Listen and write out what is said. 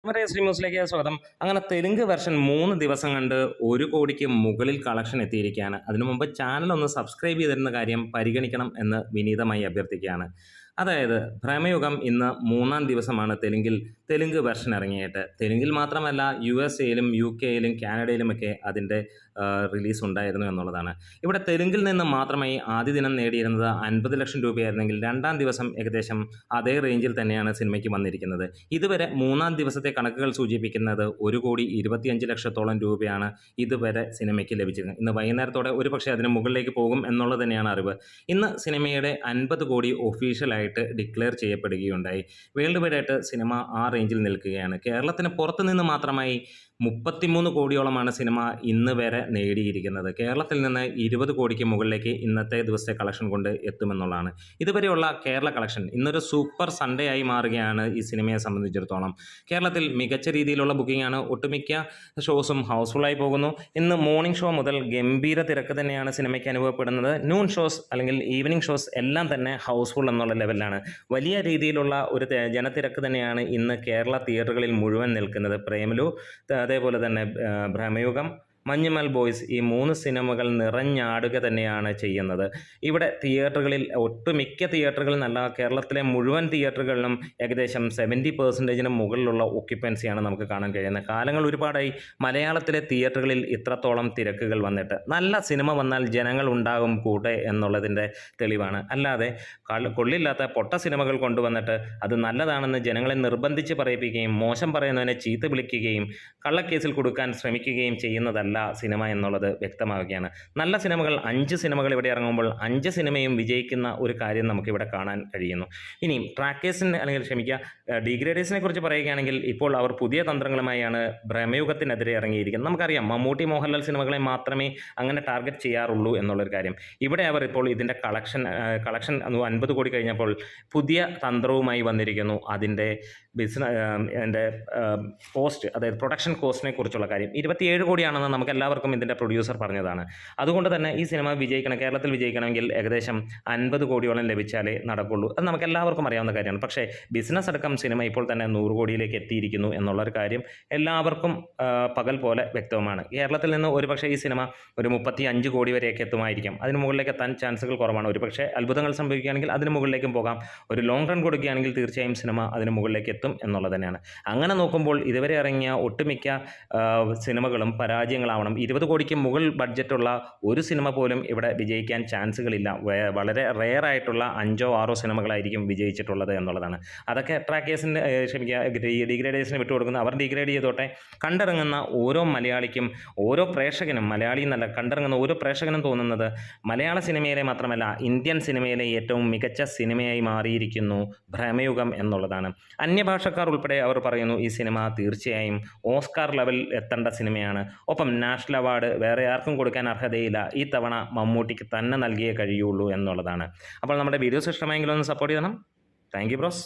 ന്യൂസിലേക്ക് സ്വാഗതം. അങ്ങനെ തെലുങ്ക് വെർഷൻ 3 ദിവസം കണ്ട് 1 കോടിക്ക് മുകളിൽ കളക്ഷൻ എത്തിയിരിക്കുകയാണ്. അതിനു മുമ്പ് ചാനൽ ഒന്ന് സബ്സ്ക്രൈബ് ചെയ്തിരുന്ന കാര്യം പരിഗണിക്കണം എന്ന് വിനീതമായി അഭ്യർത്ഥിക്കുകയാണ്. അതായത് ഭ്രമയുഗം ഇന്ന് 3-ാം ദിവസമാണ് തെലുങ്ക് വെർഷൻ ഇറങ്ങിയിട്ട്. തെലുങ്കിൽ മാത്രമല്ല USA-യിലും UK-യിലും കാനഡയിലുമൊക്കെ അതിൻ്റെ റിലീസ് ഉണ്ടായിരുന്നു എന്നുള്ളതാണ്. ഇവിടെ തെലുങ്കിൽ നിന്ന് മാത്രമായി ആദ്യ ദിനം നേടിയിരുന്നത് 50 ലക്ഷം രൂപയായിരുന്നെങ്കിൽ 2-ാം ദിവസം ഏകദേശം അതേ റേഞ്ചിൽ തന്നെയാണ് സിനിമയ്ക്ക് വന്നിരിക്കുന്നത്. ഇതുവരെ 3-ാം ദിവസത്തെ കണക്കുകൾ സൂചിപ്പിക്കുന്നത് 1,25 ലക്ഷത്തോളം രൂപയാണ് ഇതുവരെ സിനിമയ്ക്ക് ലഭിച്ചിരുന്നത്. ഇന്ന് വൈകുന്നേരത്തോടെ ഒരുപക്ഷെ അതിന് മുകളിലേക്ക് പോകും എന്നുള്ളത് തന്നെയാണ് അറിവ്. ഇന്ന് സിനിമയുടെ 50 കോടി ഒഫീഷ്യലായിട്ട് ഡിക്ലെയർ ചെയ്യപ്പെടുകയുണ്ടായി. വേൾഡ് വൈഡ് ആയിട്ട് സിനിമ ആ റേഞ്ചിൽ നിൽക്കുകയാണ്. കേരളത്തിന് പുറത്തു നിന്ന് മാത്രമായി 33 കോടിയോളമാണ് സിനിമ ഇന്ന് വരെ നേടിയിരിക്കുന്നത്. കേരളത്തിൽ നിന്ന് 20 കോടിക്ക് മുകളിലേക്ക് ഇന്നത്തെ ദിവസത്തെ കളക്ഷൻ കൊണ്ട് എത്തുമെന്നുള്ളതാണ്. ഇതുവരെയുള്ള കേരള കളക്ഷൻ ഇന്നൊരു സൂപ്പർ സൺഡേ ആയി മാറുകയാണ് ഈ സിനിമയെ സംബന്ധിച്ചിടത്തോളം. കേരളത്തിൽ മികച്ച രീതിയിലുള്ള ബുക്കിംഗാണ്. ഒട്ടുമിക്ക ഷോസും ഹൗസ്ഫുള്ളായി പോകുന്നു. ഇന്ന് മോർണിംഗ് ഷോ മുതൽ ഗംഭീര തിരക്ക് തന്നെയാണ് സിനിമയ്ക്ക് അനുഭവപ്പെടുന്നത്. നൂൺ ഷോസ് അല്ലെങ്കിൽ ഈവനിങ് ഷോസ് എല്ലാം തന്നെ ഹൗസ്ഫുൾ എന്നുള്ള ലെവലിലാണ്. വലിയ രീതിയിലുള്ള ഒരു ജനത്തിരക്ക് തന്നെയാണ് ഇന്ന് കേരള തിയേറ്ററുകളിൽ മുഴുവൻ നിൽക്കുന്നത്. പ്രേമലു, അതേപോലെ തന്നെ ഭ്രമയുഗം, മഞ്ഞുമൽ ബോയ്സ്, ഈ 3 സിനിമകൾ നിറഞ്ഞാടുക തന്നെയാണ് ചെയ്യുന്നത്. ഇവിടെ തിയേറ്ററുകളിൽ ഒട്ടുമിക്ക തിയേറ്ററുകളിൽ നല്ല കേരളത്തിലെ മുഴുവൻ തിയേറ്ററുകളിലും ഏകദേശം 70% മുകളിലുള്ള ഒക്യുപ്പൻസിയാണ് നമുക്ക് കാണാൻ കഴിയുന്നത്. കാലങ്ങൾ ഒരുപാടായി മലയാളത്തിലെ തിയേറ്ററുകളിൽ ഇത്രത്തോളം തിരക്കുകൾ വന്നിട്ട്. നല്ല സിനിമ വന്നാൽ ജനങ്ങൾ ഉണ്ടാകും കൂടെ എന്നുള്ളതിൻ്റെ തെളിവാണ്. അല്ലാതെ കൊള്ളില്ലാത്ത പൊട്ട സിനിമകൾ കൊണ്ടുവന്നിട്ട് അത് നല്ലതാണെന്ന് ജനങ്ങളെ നിർബന്ധിച്ച് പറയിപ്പിക്കുകയും മോശം പറയുന്നതിനെ ചീത്ത വിളിക്കുകയും കള്ളക്കേസിൽ കൊടുക്കാൻ ശ്രമിക്കുകയും ചെയ്യുന്നതല്ല സിനിമ എന്നുള്ളത് വ്യക്തമാവുകയാണ്. നല്ല സിനിമകൾ 5 സിനിമകൾ ഇവിടെ ഇറങ്ങുമ്പോൾ 5 സിനിമയും വിജയിക്കുന്ന ഒരു കാര്യം നമുക്കിവിടെ കാണാൻ കഴിയുന്നു. ഇനി ട്രാക്കേഴ്സിന് അല്ലെങ്കിൽ ഡീഗ്രേഡേഴ്സിനെ കുറിച്ച് പറയുകയാണെങ്കിൽ ഇപ്പോൾ അവർ പുതിയ തന്ത്രങ്ങളുമായാണ് ഭ്രമയുഗത്തിനെതിരെ ഇറങ്ങിയിരിക്കുന്നത്. നമുക്കറിയാം മമ്മൂട്ടി മോഹൻലാൽ സിനിമകളെ മാത്രമേ അങ്ങനെ ടാർഗറ്റ് ചെയ്യാറുള്ളൂ എന്നുള്ളൊരു കാര്യം. ഇവിടെ അവർ ഇപ്പോൾ ഇതിൻ്റെ കളക്ഷൻ 50 കോടി കഴിഞ്ഞപ്പോൾ പുതിയ തന്ത്രവുമായി വന്നിരിക്കുന്നു. അതിൻ്റെ കോസ്റ്റ്, അതായത് പ്രൊഡക്ഷൻ കോസ്റ്റിനെ കുറിച്ചുള്ള കാര്യം 27 കോടിയാണെന്ന് നമുക്ക് എല്ലാവർക്കും ഇതിൻ്റെ പ്രൊഡ്യൂസർ പറഞ്ഞതാണ്. അതുകൊണ്ട് തന്നെ ഈ സിനിമ കേരളത്തിൽ വിജയിക്കണമെങ്കിൽ ഏകദേശം 50 കോടിയോളം ലഭിച്ചാലേ നടക്കുള്ളൂ. അത് നമുക്ക് എല്ലാവർക്കും അറിയാവുന്ന കാര്യമാണ്. പക്ഷേ ബിസിനസ് അടക്കം സിനിമ ഇപ്പോൾ തന്നെ 100 കോടിയിലേക്ക് എത്തിയിരിക്കുന്നു എന്നുള്ളൊരു കാര്യം എല്ലാവർക്കും പകൽ പോലെ വ്യക്തവുമാണ്. കേരളത്തിൽ നിന്ന് ഒരുപക്ഷെ ഈ സിനിമ ഒരു 35 കോടി വരെയൊക്കെ എത്തുമായിരിക്കാം. അതിന് മുകളിലേക്ക് എത്താൻ ചാൻസുകൾ കുറവാണ്. ഒരുപക്ഷെ അത്ഭുതങ്ങൾ സംഭവിക്കുകയാണെങ്കിൽ അതിന് മുകളിലേക്കും പോകാം. ഒരു ലോങ് റൺ കൊടുക്കുകയാണെങ്കിൽ തീർച്ചയായും സിനിമ അതിന് മുകളിലേക്ക് എത്തും എന്നുള്ളത് തന്നെയാണ്. അങ്ങനെ നോക്കുമ്പോൾ ഇതുവരെ ഇറങ്ങിയ ഒട്ടുമിക്ക സിനിമകളും പരാജയങ്ങളാവണം. 20 കോടിക്ക് മുകളിൽ ബഡ്ജറ്റുള്ള ഒരു സിനിമ പോലും ഇവിടെ വിജയിക്കാൻ ചാൻസുകളില്ല. വളരെ റെയറായിട്ടുള്ള 5-6 സിനിമകളായിരിക്കും വിജയിച്ചിട്ടുള്ളത് എന്നുള്ളതാണ്. അതൊക്കെ ട്രാക്കേഴ്സിന് ഡീഗ്രേഡേഴ്സിന് വിട്ടുകൊടുക്കുന്നു. അവർ ഡീഗ്രേഡ് ചെയ്തോട്ടെ. കണ്ടിറങ്ങുന്ന ഓരോ മലയാളിക്കും, ഓരോ പ്രേക്ഷകനും, മലയാളി എന്നല്ല, കണ്ടിറങ്ങുന്ന ഓരോ പ്രേക്ഷകനും തോന്നുന്നത് മലയാള സിനിമയിലെ മാത്രമല്ല ഇന്ത്യൻ സിനിമയിലെ ഏറ്റവും മികച്ച സിനിമയായി മാറിയിരിക്കുന്നു ഭ്രമയുഗം എന്നുള്ളതാണ്. അന്യഭാഷക്കാർ ഉൾപ്പെടെ അവർ പറയുന്നു ഈ സിനിമ തീർച്ചയായും ഓസ്കാർ ലെവൽ എത്തേണ്ട സിനിമയാണ്. ഒപ്പം നാഷണൽ അവാർഡ് വേറെ ആർക്കും കൊടുക്കാൻ അർഹതയില്ല. ഈ തവണ മമ്മൂട്ടിക്ക് തന്നെ നൽകിയേ കഴിയുള്ളൂ എന്നുള്ളതാണ്. അപ്പോൾ നമ്മുടെ വീഡിയോസ് ഇഷ്ടമായെങ്കിലും ഒന്ന് സപ്പോർട്ട് ചെയ്യണം. Thank you bros.